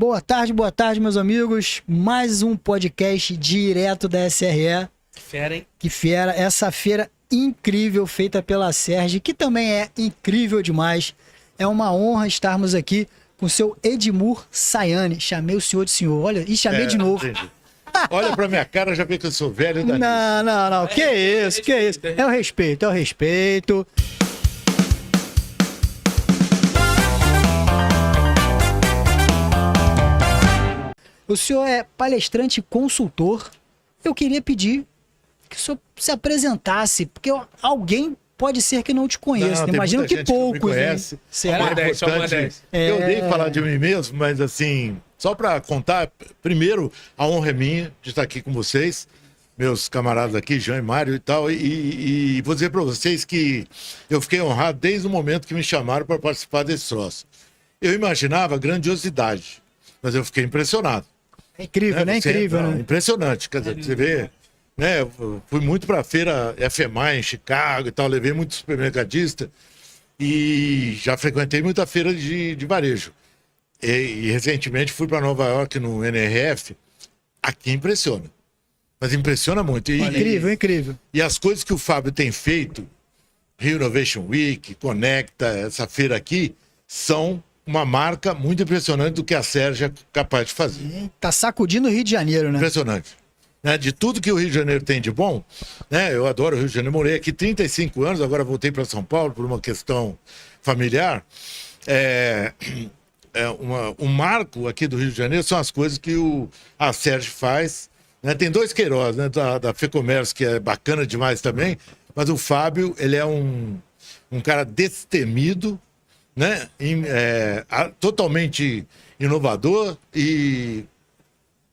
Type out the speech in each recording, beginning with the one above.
Boa tarde, meus amigos. Mais um podcast direto da SRE. Que fera, hein? Que fera. Essa feira incrível feita pela Sérgio, que também é incrível demais. É uma honra estarmos aqui com o seu Edmur Sayane. Chamei o senhor de senhor. Olha, e chamei de novo. Entendi. Olha pra minha cara, já vê que eu sou velho da Não. Que isso, que isso. É o respeito, é o respeito. O senhor é palestrante e consultor. Eu queria pedir que o senhor se apresentasse, porque alguém pode ser que não te conheça. Não, Imagino que poucos, né? Será? Eu odeio falar de mim mesmo, mas assim, só pra contar, primeiro, a honra é minha de estar aqui com vocês, meus camaradas aqui, João e Mário e tal, e vou dizer pra vocês que eu fiquei honrado desde o momento que me chamaram para participar desse troço. Eu imaginava grandiosidade, mas eu fiquei impressionado. É incrível, né? Incrível, né? Impressionante, quer dizer, você vê, né? Eu fui muito pra feira FMA em Chicago e tal, levei muito supermercadista e já frequentei muita feira de varejo. E recentemente fui para Nova York no NRF. Aqui impressiona, mas impressiona muito. Incrível. E as coisas que o Fábio tem feito, Rio Innovation Week, Conecta, essa feira aqui, são uma marca muito impressionante do que a Sérgio é capaz de fazer. Tá sacudindo o Rio de Janeiro, né? Impressionante. Né? De tudo que o Rio de Janeiro tem de bom, né? Eu adoro o Rio de Janeiro, morei aqui 35 anos, agora voltei para São Paulo por uma questão familiar. Um marco aqui do Rio de Janeiro são as coisas que a Sérgio faz. Né? Tem dois Queiroz, né? Da FEComércio, que é bacana demais também, mas o Fábio, ele é um cara destemido, né? Totalmente inovador e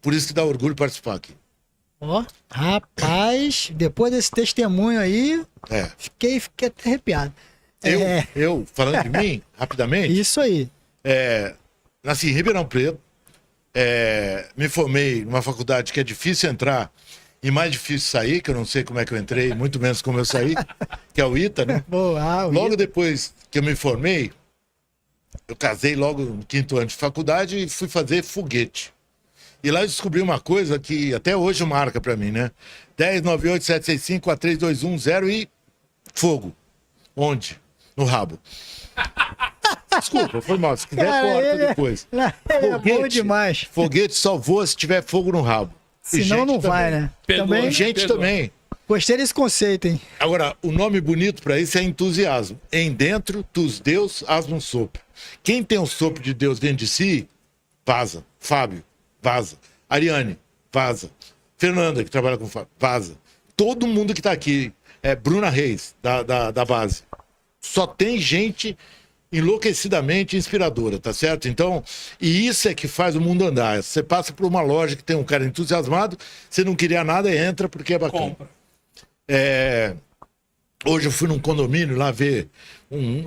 por isso que dá orgulho participar aqui. Ó, rapaz, depois desse testemunho aí, fiquei até arrepiado. Eu, falando de mim, rapidamente. Isso aí. Nasci em Ribeirão Preto, me formei numa faculdade que é difícil entrar e mais difícil sair, que eu não sei como é que eu entrei, muito menos como eu saí, que é o ITA, né? Logo depois que eu me formei, eu casei logo no 5º ano de faculdade e fui fazer foguete. E lá eu descobri uma coisa que até hoje marca pra mim, né? 1098-765-43210 e fogo. Onde? No rabo. Desculpa, foi mal. Se quiser, corta depois. É bom demais. Foguete só voa se tiver fogo no rabo. Senão não vai, também. né? Pegou, Gente também. Gostei desse conceito, hein? Agora, o nome bonito pra isso é entusiasmo. Em dentro, tus Deus, asma um sopro. Quem tem um sopro de Deus dentro de si, vaza. Fábio, vaza. Ariane, vaza. Fernanda, que trabalha com o Fábio, vaza. Todo mundo que tá aqui, Bruna Reis, da base. Só tem gente enlouquecidamente inspiradora, tá certo? Então, e isso é que faz o mundo andar. Você passa por uma loja que tem um cara entusiasmado, você não queria nada, entra porque é bacana. Compra. Hoje eu fui num condomínio lá ver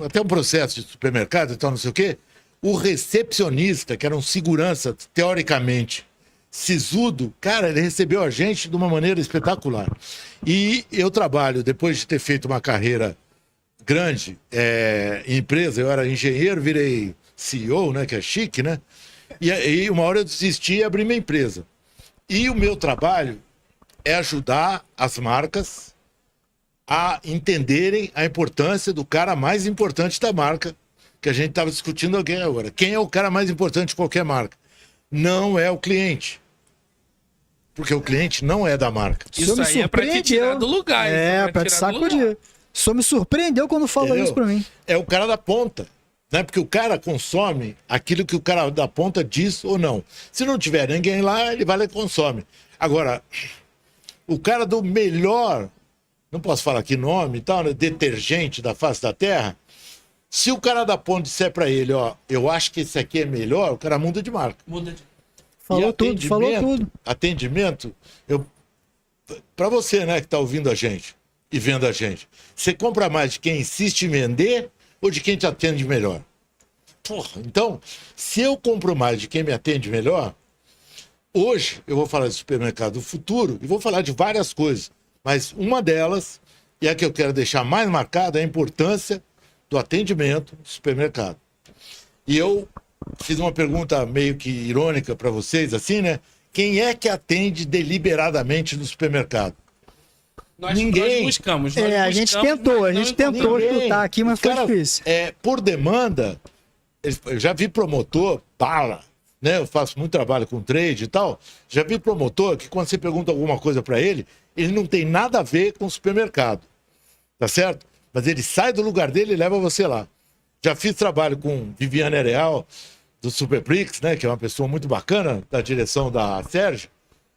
até um processo de supermercado e tal, não sei o quê. O recepcionista, que era um segurança, teoricamente, sisudo, cara, ele recebeu a gente de uma maneira espetacular. E eu trabalho, depois de ter feito uma carreira grande em empresa, eu era engenheiro, virei CEO, né, que é chique, né? E uma hora eu desisti e abri minha empresa. E o meu trabalho é ajudar as marcas a entenderem a importância do cara mais importante da marca, que a gente estava discutindo aqui agora. Quem é o cara mais importante de qualquer marca? Não é o cliente. Porque o cliente não é da marca. Isso aí é pra te tirar do lugar. Pra te sacudir. Só me surpreendeu quando falou isso pra mim. É o cara da ponta. Né? Porque o cara consome aquilo que o cara da ponta diz ou não. Se não tiver ninguém lá, ele vai lá e consome. Agora, o cara do melhor, não posso falar aqui nome e tal, né? Detergente da face da terra, se o cara da ponta disser pra ele, ó, eu acho que esse aqui é melhor, o cara muda de marca. Falou tudo. Atendimento, pra você, né, que tá ouvindo a gente e vendo a gente, você compra mais de quem insiste em vender ou de quem te atende melhor? Porra, então, se eu compro mais de quem me atende melhor, hoje eu vou falar de supermercado do futuro e vou falar de várias coisas, mas uma delas, e a que eu quero deixar mais marcada, é a importância do atendimento do supermercado. E eu fiz uma pergunta meio que irônica para vocês, assim, né? Quem é que atende deliberadamente no supermercado? Ninguém. Nós buscamos. A gente tentou chutar aqui, mas foi difícil. Por demanda, eu já vi promotor, bala, né? Eu faço muito trabalho com trade e tal. Já vi promotor que quando você pergunta alguma coisa para ele não tem nada a ver com o supermercado, tá certo? Mas ele sai do lugar dele e leva você lá. Já fiz trabalho com Viviane Areal, do Superprix, né? Que é uma pessoa muito bacana, da direção da Sérgio.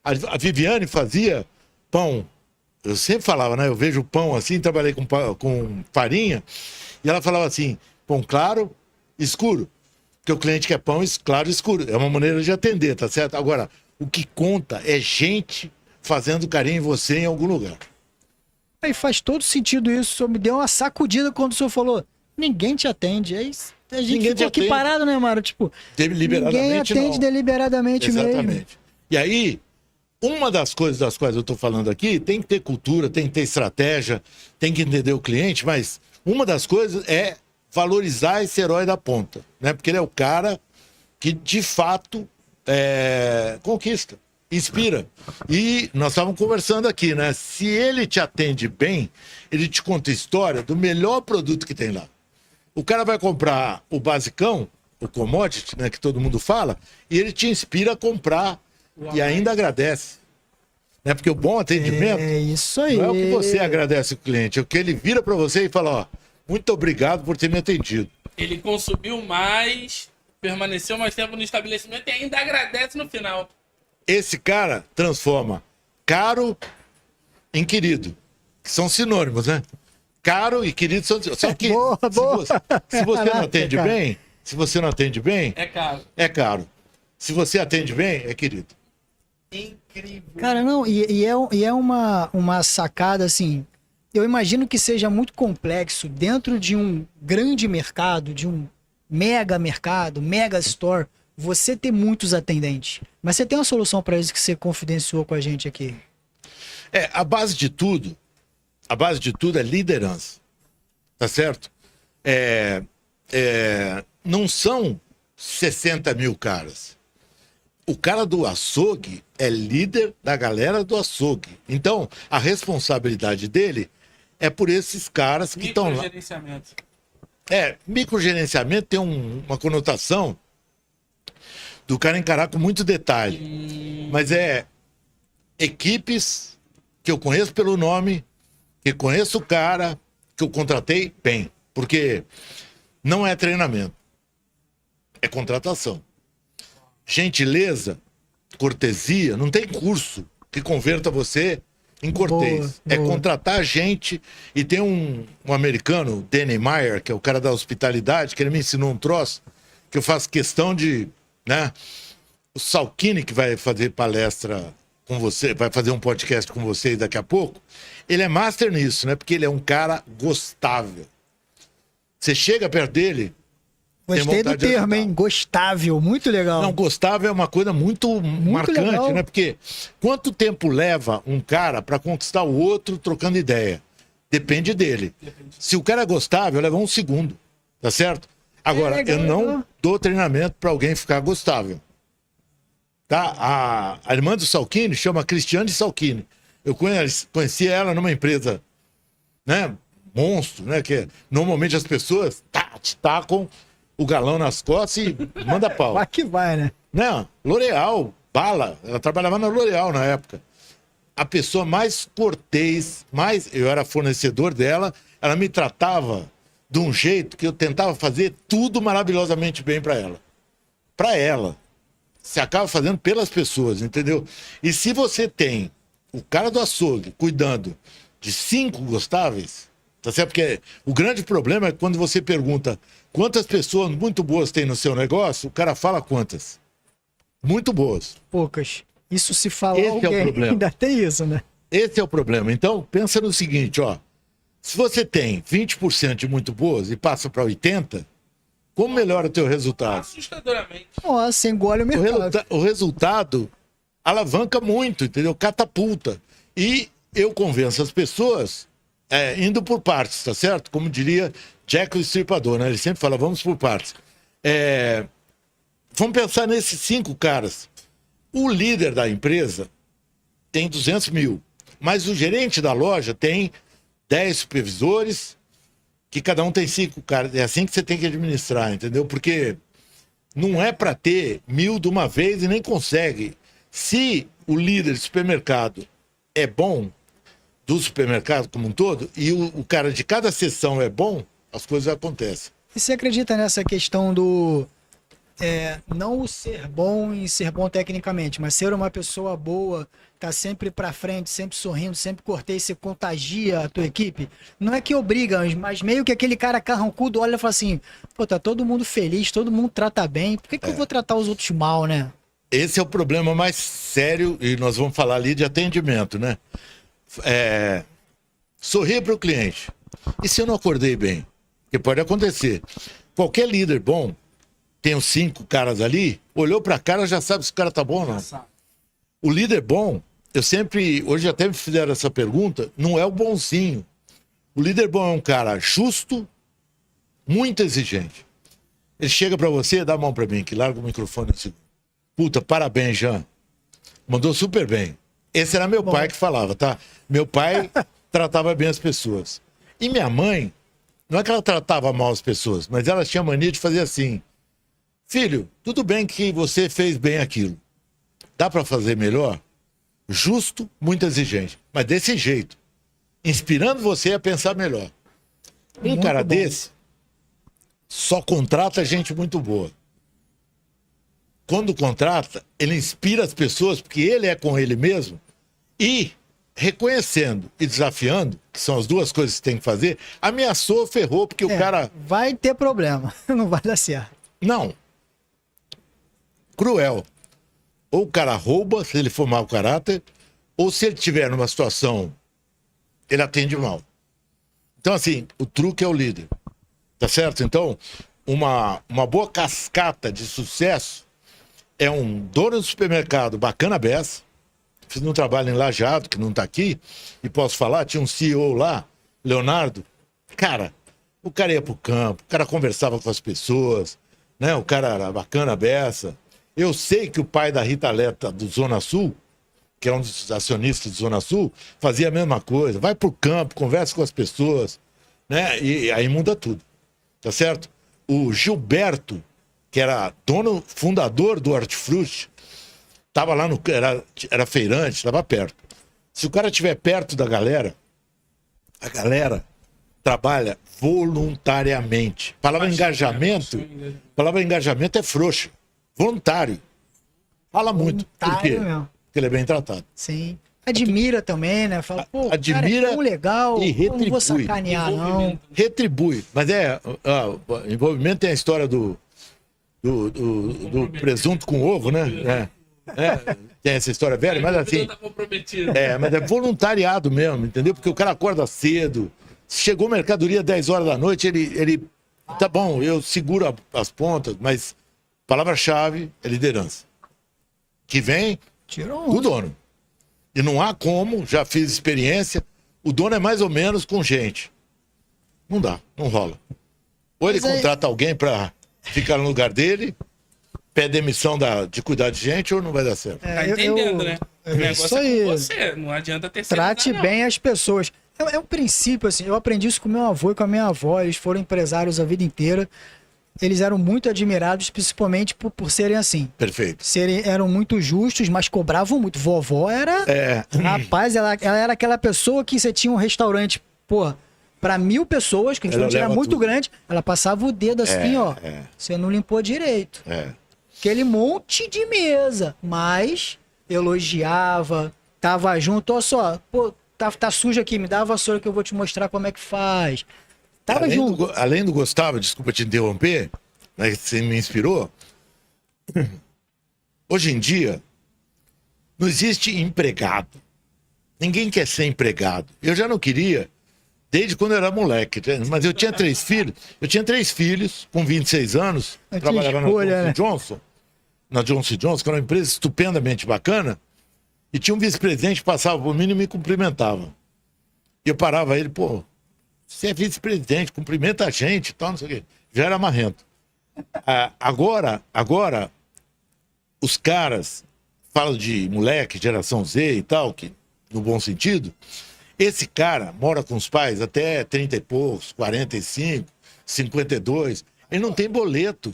A Viviane fazia pão. Eu sempre falava, né? Eu vejo pão assim, trabalhei com farinha, e ela falava assim, pão claro, escuro. Porque o cliente quer pão claro e escuro. É uma maneira de atender, tá certo? Agora, o que conta é gente fazendo carinho em você em algum lugar. Aí faz todo sentido isso. O senhor me deu uma sacudida quando o senhor falou, ninguém te atende. Aí a gente Ninguém ficou te aqui atende. parado, né, Mário? Tipo, Deliberadamente, ninguém atende não. deliberadamente mesmo. Exatamente. E aí, uma das coisas das quais eu estou falando aqui, tem que ter cultura, tem que ter estratégia, tem que entender o cliente, mas uma das coisas é valorizar esse herói da ponta, né? Porque ele é o cara que, de fato, conquista, inspira. E nós estávamos conversando aqui, né? Se ele te atende bem, ele te conta a história do melhor produto que tem lá. O cara vai comprar o basicão, o commodity, né, que todo mundo fala, e ele te inspira a comprar e ainda agradece. Né? Porque o bom atendimento É isso aí. não é o que você agradece o cliente, é o que ele vira para você e fala, ó, muito obrigado por ter me atendido. Ele consumiu mais, permaneceu mais tempo no estabelecimento e ainda agradece no final. Esse cara transforma caro em querido, que são sinônimos, né? Caro e querido são sinônimos. Só que Boa. se você não Caraca, atende cara. bem, se você não atende bem, É caro. é caro. Se você atende bem, é querido. Incrível. Cara, não, e é uma sacada assim. Eu imagino que seja muito complexo dentro de um grande mercado, de um mega mercado, mega store, você ter muitos atendentes. Mas você tem uma solução para isso que você confidenciou com a gente aqui. A base de tudo é liderança. Tá certo? Não são 60 mil caras. O cara do açougue é líder da galera do açougue. Então, a responsabilidade dele é por esses caras que estão lá. Microgerenciamento. Microgerenciamento tem uma conotação do cara encarar com muito detalhe. Mas equipes que eu conheço pelo nome, que conheço o cara, que eu contratei bem. Porque não é treinamento, é contratação. Gentileza, cortesia, não tem curso que converta você em cortês. Boa. É contratar gente. E tem um americano, Danny Meyer, que é o cara da hospitalidade, que ele me ensinou um troço que eu faço questão de, né? O Salchini, que vai fazer palestra com você, vai fazer um podcast com vocês daqui a pouco, ele é master nisso, né? Porque ele é um cara gostável. Você chega perto dele... Gostei do termo, hein? Gostável, muito legal. Não, gostável é uma coisa muito marcante, legal. né? Porque quanto tempo leva um cara para conquistar o outro trocando ideia? Depende dele. Se o cara é gostável, leva um segundo, tá certo? Agora, legal, eu não legal. dou treinamento para alguém ficar gostável. Tá? A irmã do Salchini chama Cristiane Salchini. Eu conheci ela numa empresa, né? Monstro, né? Que normalmente as pessoas te tacam o galão nas costas e manda pau. Vai que vai, né? Não, L'Oréal, bala. Ela trabalhava na L'Oréal na época. A pessoa mais cortês, eu era fornecedor dela, ela me tratava de um jeito que eu tentava fazer tudo maravilhosamente bem para ela. Para ela. Você acaba fazendo pelas pessoas, entendeu? E se você tem o cara do açougue cuidando de 5 gostáveis, tá certo? Porque o grande problema é quando você pergunta quantas pessoas muito boas tem no seu negócio, o cara fala quantas. Muito boas. Poucas. Isso se fala Esse alguém. é o problema. Ainda tem isso, né? Esse é o problema. Então, pensa no seguinte, ó. Se você tem 20% de muito boas e passa para 80%, como melhora o teu resultado? Assustadoramente. Nossa, engole o mercado. O resultado alavanca muito, entendeu? Catapulta. E eu convenço as pessoas indo por partes, tá certo? Como diria Jack o Estripador, né? Ele sempre fala, vamos por partes. vamos pensar nesses 5 caras. O líder da empresa tem 200 mil, mas o gerente da loja tem 10 supervisores, que cada um tem 5 caras. É assim que você tem que administrar, entendeu? Porque não é para ter 1.000 de uma vez e nem consegue. Se o líder de supermercado é bom, do supermercado como um todo, e o cara de cada seção é bom, as coisas acontecem. E você acredita nessa questão do... não o ser bom e ser bom tecnicamente, mas ser uma pessoa boa, tá sempre pra frente, sempre sorrindo, sempre cortês, você contagia a tua equipe? Não é que obriga, mas meio que aquele cara carrancudo olha e fala assim, pô, tá todo mundo feliz, todo mundo trata bem, por que eu vou tratar os outros mal, né? Esse é o problema mais sério, e nós vamos falar ali de atendimento, né? Sorrir para o cliente. E se eu não acordei bem? Que pode acontecer. Qualquer líder bom, tem os 5 caras ali, olhou para a cara, já sabe se o cara tá bom ou não. O líder bom, eu sempre, hoje até me fizeram essa pergunta, não é o bonzinho. O líder bom é um cara justo, muito exigente. Ele chega para você, dá a mão para mim, que larga o microfone assim. Puta, parabéns, Jean. Mandou super bem. Esse era meu pai que falava, tá? Meu pai tratava bem as pessoas. E minha mãe, não é que ela tratava mal as pessoas, mas ela tinha mania de fazer assim. Filho, tudo bem que você fez bem aquilo. Dá para fazer melhor? Justo, muito exigente. Mas desse jeito. Inspirando você a pensar melhor. Um cara desse só contrata gente muito boa. Quando contrata, ele inspira as pessoas, porque ele é com ele mesmo, e reconhecendo e desafiando, que são as duas coisas que tem que fazer, ameaçou, ferrou, porque o cara... Vai ter problema, não vai dar certo. Não. Cruel. Ou o cara rouba, se ele for mau caráter, ou se ele tiver numa situação, ele atende mal. Então, assim, o truque é o líder. Tá certo? Então, uma boa cascata de sucesso é um dono do supermercado bacana beça. Fiz um trabalho em Lajeado, que não tá aqui, e posso falar, tinha um CEO lá, Leonardo. Cara, o cara ia pro campo, o cara conversava com as pessoas, né? O cara era bacana beça. Eu sei que o pai da Rita Leta do Zona Sul, que é um dos acionistas do Zona Sul, fazia a mesma coisa. Vai pro campo, conversa com as pessoas, né? E aí muda tudo. Tá certo? O Gilberto, que era dono, fundador do Hortifruti, tava lá era feirante, estava perto. Se o cara estiver perto da galera, a galera trabalha voluntariamente. Palavra engajamento é frouxa. Voluntário. Fala muito. Por quê? Mesmo. Porque ele é bem tratado. Sim. Admira também, né? Fala, pô, admira, cara, é tão legal, e retribui. não vou sacanear, não. Retribui. Mas envolvimento tem a história do presunto com ovo, né? Tem essa história velha, mas assim... mas é voluntariado mesmo, entendeu? Porque o cara acorda cedo, chegou mercadoria 10 horas da noite, ele tá bom, eu seguro as pontas, mas palavra-chave é liderança. Que vem do dono. E não há como, já fiz experiência, o dono é mais ou menos com gente. Não dá, não rola. Ou ele contrata alguém para ficar no lugar dele, pede demissão de cuidar de gente, ou não vai dar certo. Tá entendendo, né? O negócio isso aí. é com você, não adianta ter Trate bem as pessoas. É um princípio, assim, eu aprendi isso com meu avô e com a minha avó, eles foram empresários a vida inteira. Eles eram muito admirados, principalmente por serem assim. Perfeito. Eram muito justos, mas cobravam muito. Vovó era... Rapaz, ela era aquela pessoa que você tinha um restaurante, pô, para 1.000 pessoas, que o restaurante era muito grande, ela passava o dedo assim, ó. Você não limpou direito. Aquele monte de mesa, mas elogiava, tava junto, ó só, pô, tá sujo aqui, me dá a vassoura que eu vou te mostrar como é que faz. Tava junto. Além do Gustavo, desculpa te interromper, mas você me inspirou. Hoje em dia, não existe empregado. Ninguém quer ser empregado. Eu já não queria, desde quando eu era moleque. Mas eu tinha 3 filhos. Eu tinha 3 filhos, com 26 anos. Trabalhava na Johnson Johnson, que era uma empresa estupendamente bacana. E tinha um vice-presidente que passava por mim e me cumprimentava. E eu parava ele, pô, você é vice-presidente, cumprimenta a gente e tal, não sei o quê. Já era marrento. Agora, os caras, falo de moleque, geração Z e tal, que, no bom sentido, esse cara mora com os pais até 30 e poucos, 45, 52, ele não tem boleto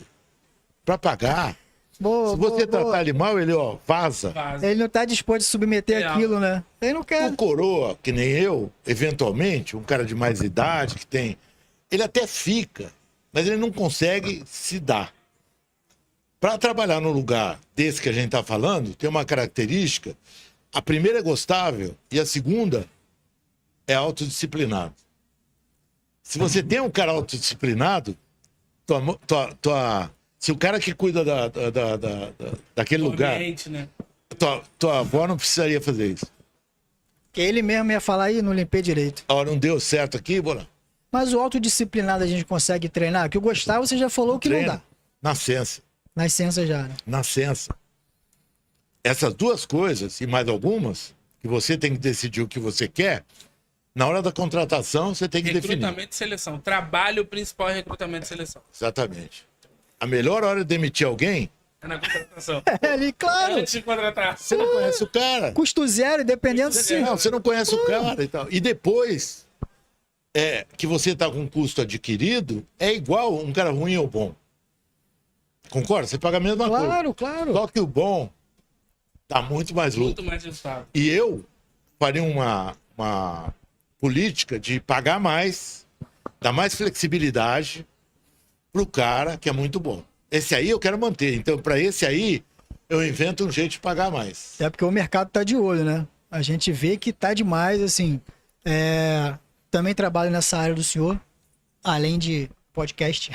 para pagar. Boa, Se você boa, tratar boa. ele mal, ele, ó, vaza. Ele não tá disposto a submeter Real. aquilo, né? Ele não quer. O coroa, que nem eu, eventualmente, um cara de mais idade que tem, ele até fica, mas ele não consegue se dar. Para trabalhar num lugar desse que a gente está falando, tem uma característica. A primeira é gostável e a segunda é autodisciplinado. Se você tem um cara autodisciplinado, se o cara que cuida daquele lugar, Ambiente, né? tua avó não precisaria fazer isso. Que ele mesmo ia falar aí, não limpei direito. Ó, não deu certo aqui, bora. Mas o autodisciplinado a gente consegue treinar? Que o Gustavo você já falou que não Treina. dá. Nascença. Nascença já, né? Nascença. Essas duas coisas e mais algumas, que você tem que decidir o que você quer, na hora da contratação você tem que definir. Recrutamento e seleção. Trabalho principal é recrutamento e seleção. Exatamente. A melhor hora de demitir alguém, É na contratação. É ali, claro. Antes de contratar. você não conhece o cara. Custo zero, dependendo se. Não, você não conhece o cara e tal. E depois que você está com um custo adquirido, é igual um cara ruim ou bom. Concorda? Você paga a mesma coisa. Claro, claro. Só que o bom dá muito mais lucro. Muito mais resultado. E eu faria uma política de pagar mais, dar mais flexibilidade pro cara que é muito bom. Esse aí eu quero manter. Então, para esse aí, eu invento um jeito de pagar mais. É porque o mercado tá de olho, né? A gente vê que tá demais, assim. Também trabalho nessa área do senhor, além de podcast.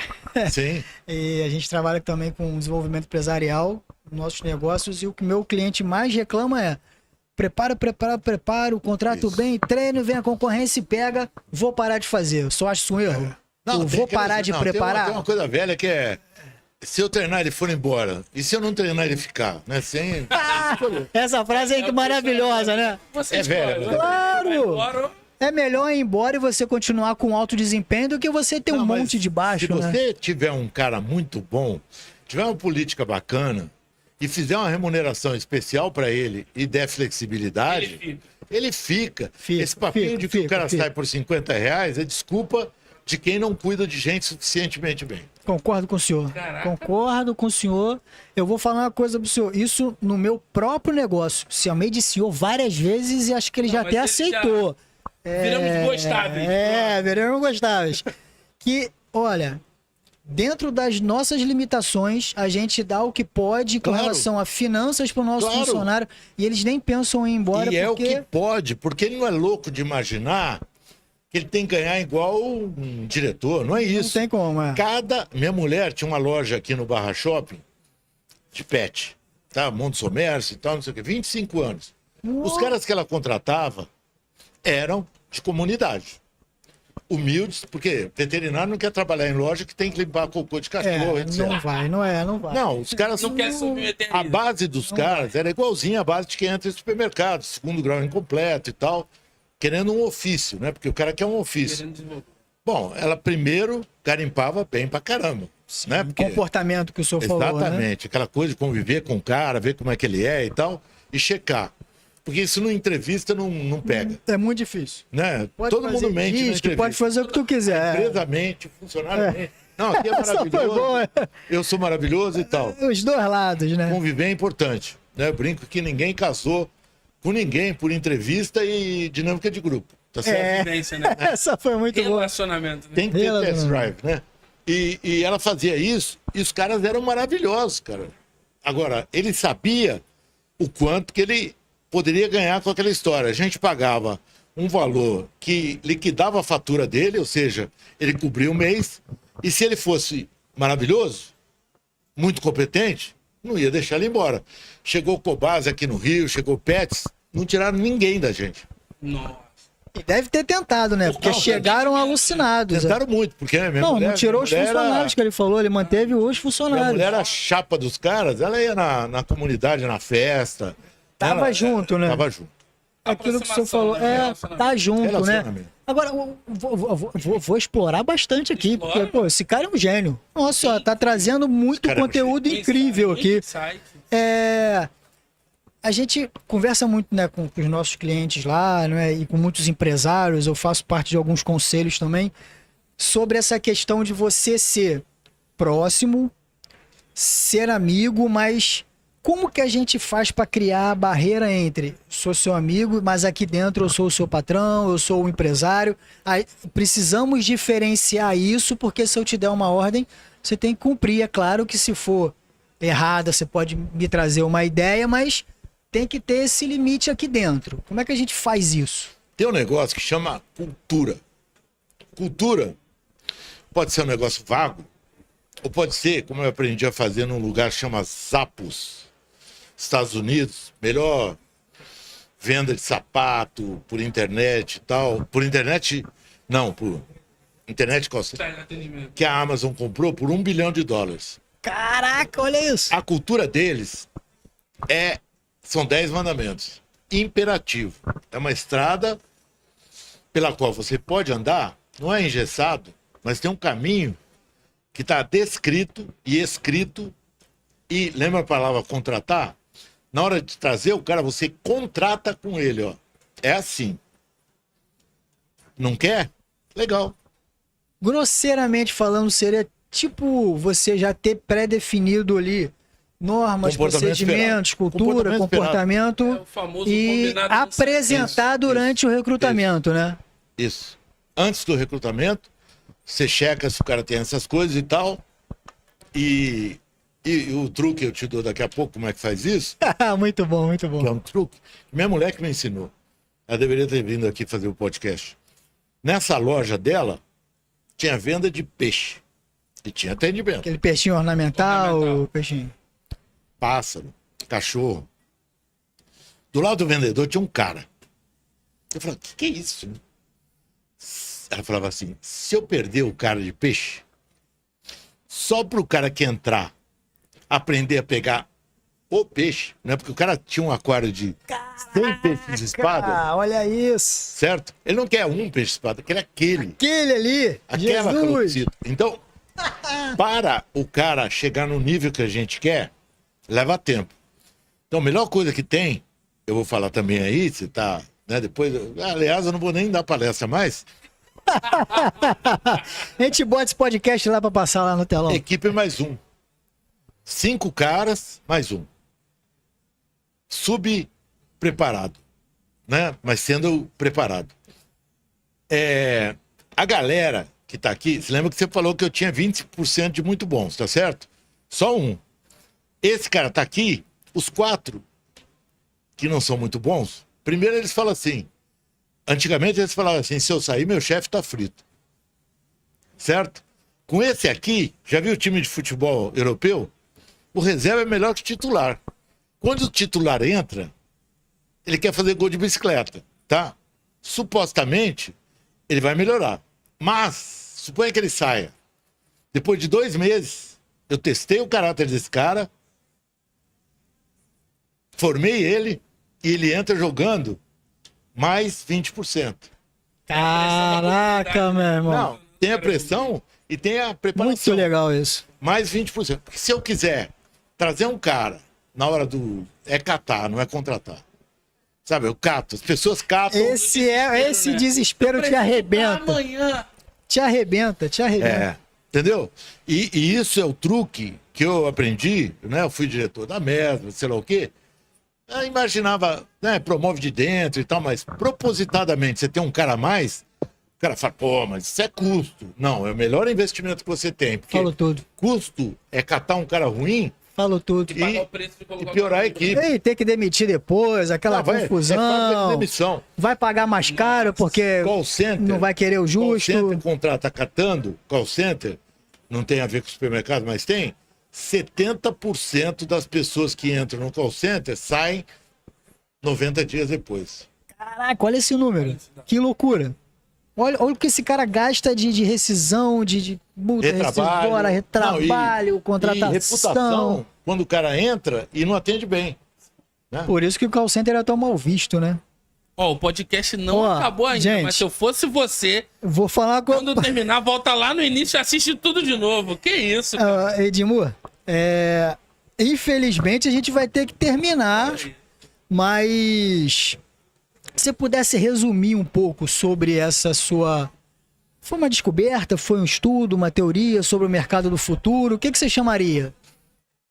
Sim. E a gente trabalha também com desenvolvimento empresarial, nossos negócios, e o que meu cliente mais reclama é: prepara, o contrato Isso. bem, treino, vem a concorrência e pega, vou parar de fazer. Eu só acho isso um erro. Eu tem vou aquela- parar de não, preparar. Tem uma coisa velha que é: se eu treinar ele for embora, e se eu não treinar ele ficar? Né? Sem... Essa frase é maravilhosa, né? Você É escolhe, velho, né? né? Claro! Vai embora, É melhor ir embora e você continuar com alto desempenho do que você ter um Não, mas monte de baixo, se né? você tiver um cara muito bom, tiver uma política bacana e fizer uma remuneração especial para ele e der flexibilidade, ele fica. Fica, Esse papinho fica, de que o fica, cara fica. sai por R$50 é desculpa de quem não cuida de gente suficientemente bem. Concordo com o senhor. Caraca. Concordo com o senhor. Eu vou falar uma coisa pro senhor. Isso no meu próprio negócio. Chamei de senhor várias vezes e acho que ele Não, já mas até ele já- aceitou. Viramos gostáveis. Viramos gostáveis. Que, olha, dentro das nossas limitações, a gente dá o que pode com Claro. relação a finanças pro nosso Claro. funcionário e eles nem pensam em ir embora E é o porque... que pode, porque ele não é louco de imaginar que ele tem que ganhar igual um diretor. Não é Não isso. tem como, é. Minha mulher tinha uma loja aqui no Barra Shopping de pet, tá? Monte Somércio e tal, não sei o quê, 25 anos. Os caras que ela contratava eram de comunidade. Humildes, porque veterinário não quer trabalhar em loja que tem que limpar cocô de cachorro, etc. Não vai, não vai. Não, os caras Não quer submeter a isso. base dos caras era igualzinha à base de quem entra em supermercado, segundo grau incompleto e tal, querendo um ofício, né? Porque o cara quer um ofício. Querendo desenvolver. Bom, ela primeiro garimpava bem pra caramba, né? O Porque comportamento que o senhor falou, né? exatamente, aquela coisa de conviver com o cara, ver como é que ele é e tal, e checar. Porque isso numa entrevista não pega, É muito difícil. né? Pode Todo fazer mundo mente na disque, entrevista. pode fazer o que tu quiser. Empresa mente, funcionário mente. Não, aqui é Essa foi maravilhoso, boa. eu sou maravilhoso e tal. Os dois lados, né? Conviver é importante, né? Eu brinco que ninguém casou com ninguém por entrevista e dinâmica de grupo, tá certo? Vivência, né? Essa foi muito boa. Relacionamento. Né? Tem que ter Ela- test drive, né? E ela fazia isso e os caras eram maravilhosos, cara. Agora, ele sabia o quanto que ele poderia ganhar com aquela história. A gente pagava um valor que liquidava a fatura dele, ou seja, ele cobria o mês, e se ele fosse maravilhoso, muito competente, não ia deixar ele embora. Chegou o Cobase aqui no Rio, chegou o Pets, não tiraram ninguém da gente. Nossa. E deve ter tentado, né? Porque Não, chegaram alucinados. Tentaram muito, porque minha Não, mulher, não tirou os minha mulher funcionários era- que ele falou, ele manteve os Minha funcionários. mulher era a chapa dos caras, ela ia na comunidade, na festa. Tava Ela- junto, né? Tava junto. aquilo que o senhor falou, Relacionamento. tá junto, né? Relacionamento. Agora, eu vou explorar bastante aqui, porque, pô, esse cara é um gênio. Nossa, tá trazendo muito cara é um conteúdo incrível Muito aqui. insight. A gente conversa muito, né, com os nossos clientes lá, né, e com muitos empresários, eu faço parte de alguns conselhos também, sobre essa questão de você ser próximo, ser amigo, mas como que a gente faz para criar a barreira entre sou seu amigo, mas aqui dentro eu sou o seu patrão, eu sou o empresário? Aí, precisamos diferenciar isso, porque se eu te der uma ordem, você tem que cumprir. É claro que se for errada, você pode me trazer uma ideia, mas tem que ter esse limite aqui dentro. Como é que a gente faz isso? Tem um negócio que chama cultura. Cultura pode ser um negócio vago, ou pode ser, como eu aprendi a fazer num lugar que chama Zappos, Estados Unidos, melhor venda de sapato por internet e tal. Por internet, não, por internet costa. Atendimento. Que a Amazon comprou por $1 bilhão. Caraca, olha isso! A cultura deles são 10 mandamentos. Imperativo. É uma estrada pela qual você pode andar, não é engessado, mas tem um caminho que está descrito e escrito. E lembra a palavra contratar? Na hora de trazer o cara, você contrata com ele, ó. É assim. Não quer? Legal. Grosseiramente falando, seria tipo você já ter pré-definido ali normas, Comportamento procedimentos, esperado. cultura, comportamento É o famoso e combinado não apresentar Isso, durante o recrutamento, né? Isso. Antes do recrutamento, você checa se o cara tem essas coisas e tal. E o truque eu te dou daqui a pouco, como é que faz isso? Muito bom, muito bom. Que é um truque. Minha mulher que me ensinou. Ela deveria ter vindo aqui fazer o podcast. Nessa loja dela, tinha venda de peixe. E tinha atendimento. Aquele peixinho ornamental, peixinho. Pássaro, cachorro. Do lado do vendedor tinha um cara. Eu falei, que é isso? Ela falava assim, se eu perder o cara de peixe, só pro cara que entrar, aprender a pegar o peixe, né? Porque o cara tinha um aquário de 100 peixes de espada, Ah, olha isso. certo? Ele não quer um peixe de espada, quer aquele. Aquele ali, Aquela Jesus. calopsita. Então, para o cara chegar no nível que a gente quer, leva tempo. Então, a melhor coisa que tem, eu vou falar também aí, se tá, né, depois, aliás, eu não vou nem dar palestra mais, A gente bota esse podcast lá pra passar lá no telão. equipe mais um. 5 caras, mais um. Subpreparado, né? Mas sendo preparado. A galera que tá aqui, você lembra que você falou que eu tinha 20% de muito bons, tá certo? Só um. Esse cara tá aqui, os 4 que não são muito bons, primeiro eles falam assim, antigamente eles falavam assim, se eu sair, meu chefe tá frito. Certo? Com esse aqui, já viu o time de futebol europeu? O reserva é melhor que o titular. Quando o titular entra, ele quer fazer gol de bicicleta, tá? Supostamente, ele vai melhorar. Mas, suponha que ele saia. Depois de 2 meses, eu testei o caráter desse cara, formei ele, e ele entra jogando mais 20%. Caraca, meu irmão. Não, tem a pressão e tem a Muito preparação. legal isso. Mais 20%. Porque se eu quiser trazer um cara na hora do... É catar, não é contratar. Sabe, eu cato. As pessoas catam. Esse desespero te arrebenta. Amanhã. Te arrebenta, te arrebenta. Entendeu? E isso é o truque que eu aprendi, né? Eu fui diretor da MESA, sei lá o quê. Eu imaginava, né? Promove de dentro e tal, mas propositadamente você tem um cara a mais, o cara fala, pô, mas isso é custo. Não, é o melhor investimento que você tem. Porque Falou tudo. custo é catar um cara ruim Falou tudo. Pagar o preço de colocar e piorar a o equipe. E ter que demitir depois, aquela Não, vai- é fácil confusão. de demissão. Vai pagar mais caro porque Call center. não vai querer o Call justo. center contrata catando, call center, não tem a ver com supermercado, mas tem. 70% das pessoas que entram no call center saem 90 dias depois. Caraca, olha esse número. Que loucura. Olha o que esse cara gasta de rescisão, de multa rescisória, retrabalho, Não, e contratação. reputação, quando o cara entra e não atende bem. Por isso que o call center é tão mal visto, né? Ó, o podcast não Ó, acabou ainda, gente, mas se eu fosse você, Vou falar com... quando terminar, volta lá no início e assiste tudo de novo. Que isso, cara? Edmur, infelizmente a gente vai ter que terminar, mas se você pudesse resumir um pouco sobre essa sua... Foi uma descoberta, foi um estudo, uma teoria sobre o mercado do futuro, o que você chamaria?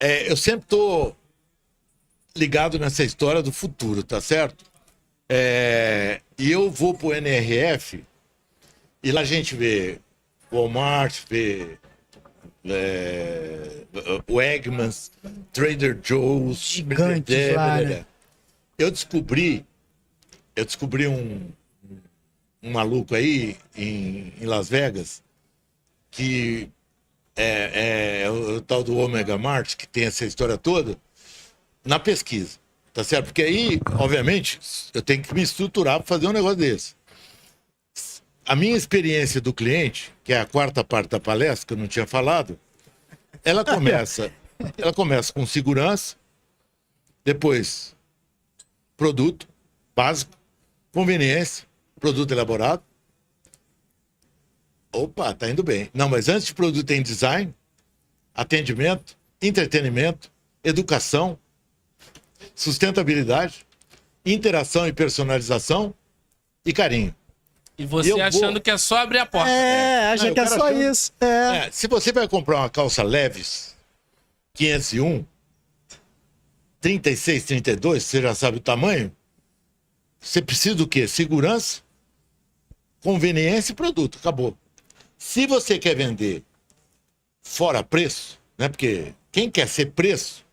Eu sempre tô ligado nessa história do futuro, tá certo? E eu vou pro NRF e lá a gente vê Walmart, vê Wegmans, Trader Joe's, Gigantes lá, né? Eu descobri um maluco aí em Las Vegas que é o tal do Omega Mart, que tem essa história toda, na pesquisa, tá certo? Porque aí, obviamente, eu tenho que me estruturar para fazer um negócio desse. A minha experiência do cliente, que é a quarta parte da palestra, que eu não tinha falado, ela começa com segurança, depois produto básico, conveniência, produto elaborado. Opa, tá indo bem. Não, mas antes de produto tem design, atendimento, entretenimento, educação, sustentabilidade, interação e personalização e carinho. E você achando que é só abrir a porta. Acha que é só isso. Se você vai comprar uma calça Levi's 501, 36, 32, você já sabe o tamanho, você precisa do quê? Segurança, conveniência e produto. Acabou. Se você quer vender fora preço, né? Porque quem quer ser preço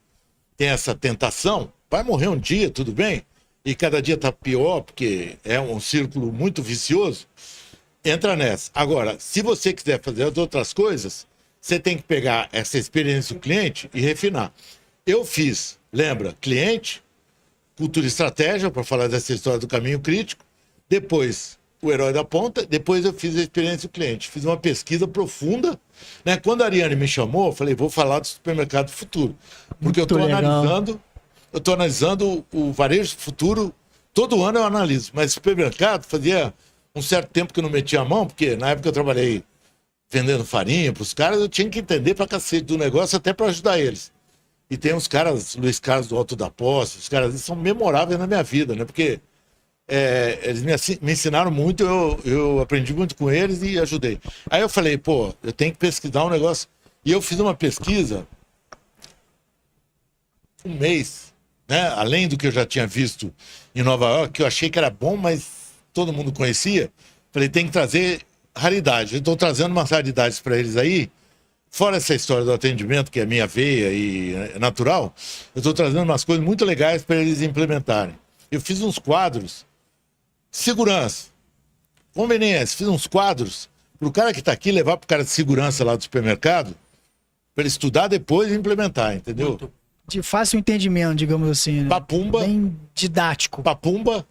tem essa tentação, vai morrer um dia, tudo bem, e cada dia tá pior, porque é um círculo muito vicioso, entra nessa. Agora, se você quiser fazer as outras coisas, você tem que pegar essa experiência do cliente e refinar. Eu fiz, lembra, cliente, cultura e estratégia, para falar dessa história do caminho crítico, depois o herói da ponta, depois eu fiz a experiência do cliente. Fiz uma pesquisa profunda, né? Quando a Ariane me chamou, eu falei, vou falar do supermercado futuro, porque eu estou analisando o varejo futuro, todo ano eu analiso, mas supermercado fazia um certo tempo que eu não metia a mão, porque na época eu trabalhei vendendo farinha para os caras, eu tinha que entender pra cacete do negócio até para ajudar eles. E tem uns caras, Luiz Carlos do Alto da Posse, os caras são memoráveis na minha vida, né? Porque eles me ensinaram muito, eu aprendi muito com eles e ajudei. Aí eu falei, pô, eu tenho que pesquisar um negócio. E eu fiz uma pesquisa um mês, né? Além do que eu já tinha visto em Nova York, que eu achei que era bom, mas todo mundo conhecia. Falei, tem que trazer raridade. Eu estou trazendo umas raridades para eles aí. Fora essa história do atendimento, que é minha veia e é natural, eu estou trazendo umas coisas muito legais para eles implementarem. Eu fiz uns quadros, segurança, conveniência, fiz uns quadros para o cara que está aqui levar para o cara de segurança lá do supermercado, para ele estudar depois e implementar, entendeu? De fácil entendimento, digamos assim. Né? Papumba. Bem didático. Papumba,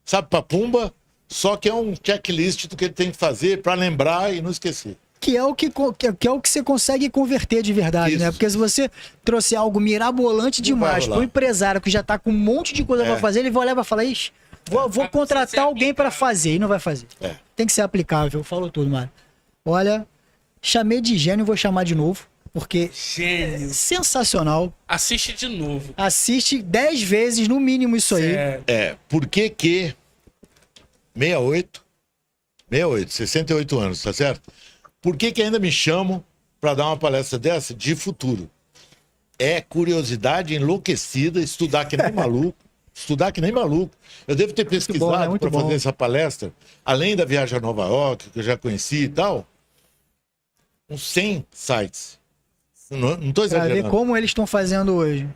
sabe papumba? Só que é um checklist do que ele tem que fazer para lembrar e não esquecer. Que é o que você consegue converter de verdade, Isso. né? Porque se você trouxer algo mirabolante demais para o empresário que já está com um monte de coisa para fazer, ele vai olhar e vai falar, ixi, vou contratar alguém para fazer, e não vai fazer. Tem que ser aplicável, falou tudo, mano. Olha, chamei de gênio, vou chamar de novo, porque Gênio. é sensacional. Assiste de novo. Assiste 10 vezes, no mínimo, isso aí. Por que 68 anos, tá certo? Por que ainda me chamam para dar uma palestra dessa de futuro? É curiosidade enlouquecida, estudar que nem maluco. Eu devo ter pesquisado para fazer essa palestra, além da viagem a Nova York, que eu já conheci e tal, uns 100 sites. Não estou Para exagerando. ver como eles estão fazendo hoje.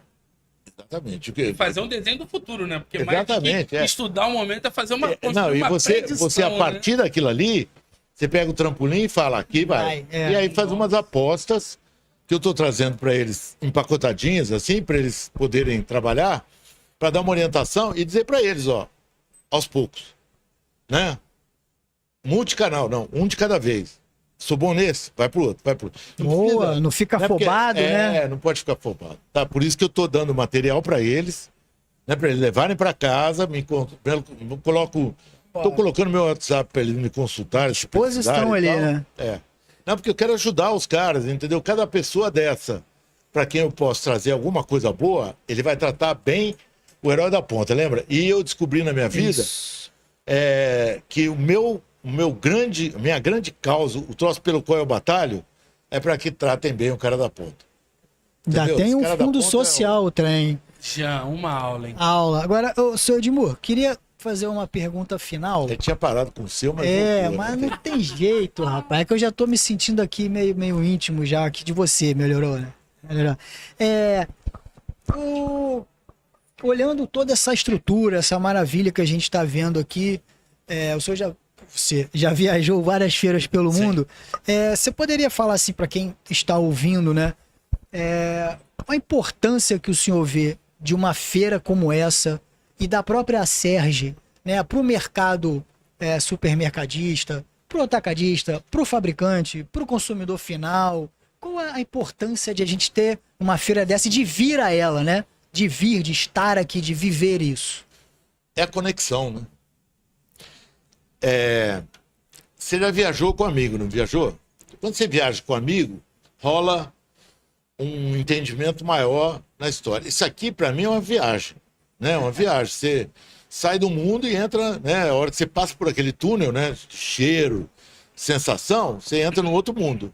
Exatamente. Fazer um desenho do futuro, né? Porque Exatamente, mais que estudar um momento é fazer uma Não, e uma você predição, a partir daquilo ali, você pega o trampolim e fala, aqui vai. E aí faz umas apostas que eu estou trazendo para eles empacotadinhas, assim, para eles poderem trabalhar, para dar uma orientação e dizer para eles, ó, aos poucos, né? Multicanal, não, um de cada vez. Sou bom nesse, vai pro outro, vai pro outro. Boa, não fica afobado, né? Não pode ficar afobado. Tá? Por isso que eu tô dando material para eles, né, para eles levarem para casa, eu coloco, tô colocando meu WhatsApp para eles me consultarem. se Exposição precisarem e ali, tal. né? É. Não, porque eu quero ajudar os caras, entendeu? Cada pessoa dessa, para quem eu posso trazer alguma coisa boa, ele vai tratar bem o herói da ponta, lembra? E eu descobri na minha vida Isso. que minha grande causa, o troço pelo qual eu batalho, é para que tratem bem o cara da ponta. Ainda Entendeu? tem Esse um cara da fundo ponta social o trem. Já, uma aula, hein? Aula. Agora, senhor Edmur, queria fazer uma pergunta final. Ele tinha parado com o seu, mas voltou, Mas né? não tem jeito, rapaz. É que eu já tô me sentindo aqui meio íntimo já aqui de você. Melhorou, né? Melhorou. Olhando toda essa estrutura, essa maravilha que a gente está vendo aqui, você já viajou várias feiras pelo mundo. Você poderia falar assim para quem está ouvindo, né? A importância que o senhor vê de uma feira como essa e da própria Acerj, né, para o mercado supermercadista, para o atacadista, para o fabricante, para o consumidor final. Qual é a importância de a gente ter uma feira dessa e de vir a ela, né? De vir, de estar aqui, de viver isso? É a conexão, né? Você já viajou com amigo, não viajou? Quando você viaja com amigo, rola um entendimento maior na história. Isso aqui, para mim, é uma viagem, né? Uma viagem. Você sai do mundo e entra, né? A hora que você passa por aquele túnel, né? Cheiro, sensação, você entra no outro mundo.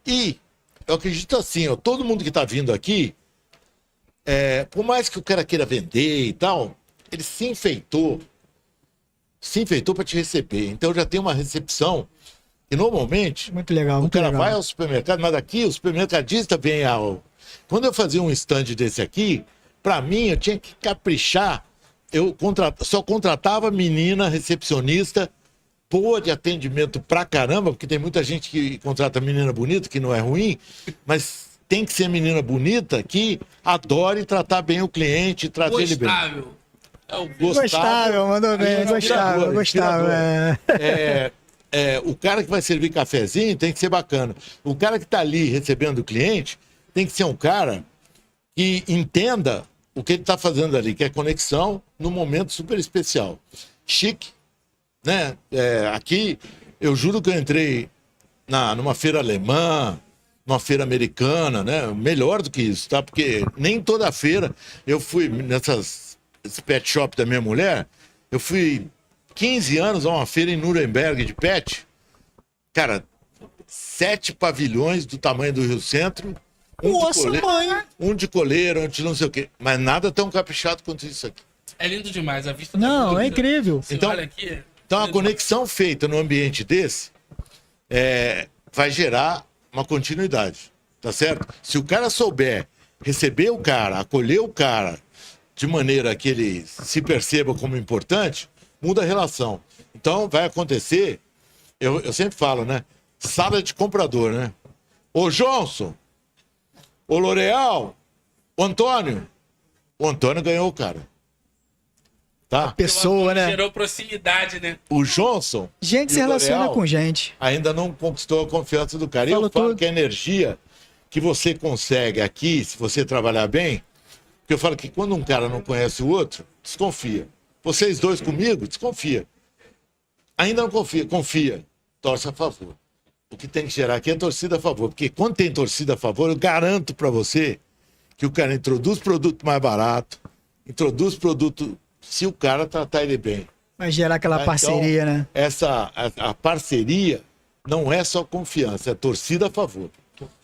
E eu acredito assim, ó, todo mundo que está vindo aqui, por mais que o cara queira vender e tal, ele se enfeitou para te receber. Então já tem uma recepção. E normalmente, Muito legal, o muito cara legal. vai ao supermercado, mas daqui o supermercadista vem ao... Quando eu fazia um stand desse aqui, para mim eu tinha que caprichar. Só contratava menina recepcionista, boa de atendimento pra caramba, porque tem muita gente que contrata menina bonita, que não é ruim, mas tem que ser menina bonita que adore tratar bem o cliente, trazer ele bem. Gostável. É o Gostável, mandou bem, gostável. Inspirador. O cara que vai servir cafezinho tem que ser bacana. O cara que tá ali recebendo o cliente tem que ser um cara que entenda o que ele tá fazendo ali, que é conexão num momento super especial. Chique, né? Aqui, eu juro que eu entrei numa feira alemã, numa feira americana, né? Melhor do que isso, tá? Porque nem toda feira eu fui esse pet shop da minha mulher, eu fui 15 anos a uma feira em Nuremberg de pet. Cara, 7 pavilhões do tamanho do Rio Centro. Nossa, mãe! Um de coleira, um de não sei o quê. Mas nada tão caprichado quanto isso aqui. É lindo demais, a vista Não, bonita. é incrível. Você Então- olha aqui. Então a conexão feita num ambiente desse vai gerar uma continuidade, tá certo? Se o cara souber receber o cara, acolher o cara de maneira que ele se perceba como importante, muda a relação. Então vai acontecer, eu sempre falo, né? Sala de comprador, né? Ô Johnson, ô L'Oreal, ô Antônio. O Antônio ganhou o cara. Tá? Pessoa, né? Gerou proximidade, né? O Johnson Gente e se o relaciona L'Oreal com gente. ainda não conquistou a confiança do cara. E Falou eu falo tudo. que a energia que você consegue aqui, se você trabalhar bem, porque eu falo que quando um cara não conhece o outro, desconfia. Vocês dois comigo, desconfia. Ainda não confia, torce a favor. O que tem que gerar aqui é torcida a favor, porque quando tem torcida a favor, eu garanto para você que o cara introduz produto mais barato, introduz produto, se o cara tratar ele bem. Vai gerar aquela Tá? parceria, Então, né? a parceria não é só confiança, é torcida a favor.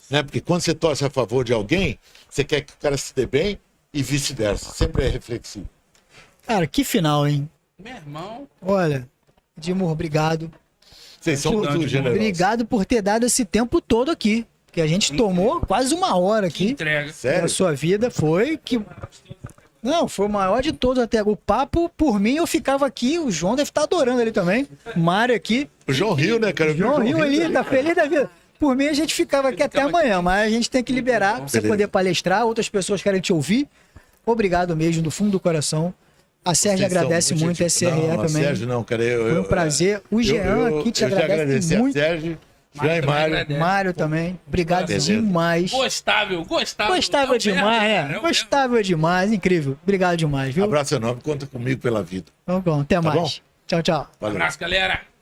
Né? Porque quando você torce a favor de alguém, você quer que o cara se dê bem e vice-versa. Sempre é reflexivo. Cara, que final, hein? Meu irmão. Olha, Edmur, obrigado. Vocês são muito generosos. Obrigado por ter dado esse tempo todo aqui. Que a gente tomou quase uma hora Que aqui. entrega. Na Sério? sua vida foi que... Não, foi o maior de todos até. O papo, por mim, eu ficava aqui. O João deve estar adorando ali também. O Mário aqui. O João Rio, né, cara? Eu vi o João Rio ali, ali. tá feliz da vida. Por mim, a gente ficava aqui até amanhã, mas a gente tem que liberar pra você Beleza. poder palestrar. Outras pessoas querem te ouvir. Obrigado mesmo, do fundo do coração. A Sérgio Vocês são agradece muito, a gente- SRE não, também. Sérgio não, cara. Foi um prazer. O Jean aqui te eu já agradece agradeci muito. a Sérgio Jean e Mário. agradece. Mário também. Obrigado Beleza. demais. Gostável. Gostável É o demais, verbo, né? cara, é o Gostável demais. Incrível. Obrigado demais, viu? Abraço enorme, conta comigo pela vida. Tá bom, até mais. bom? Tchau, tchau. verbo. Valeu. Abraço, galera.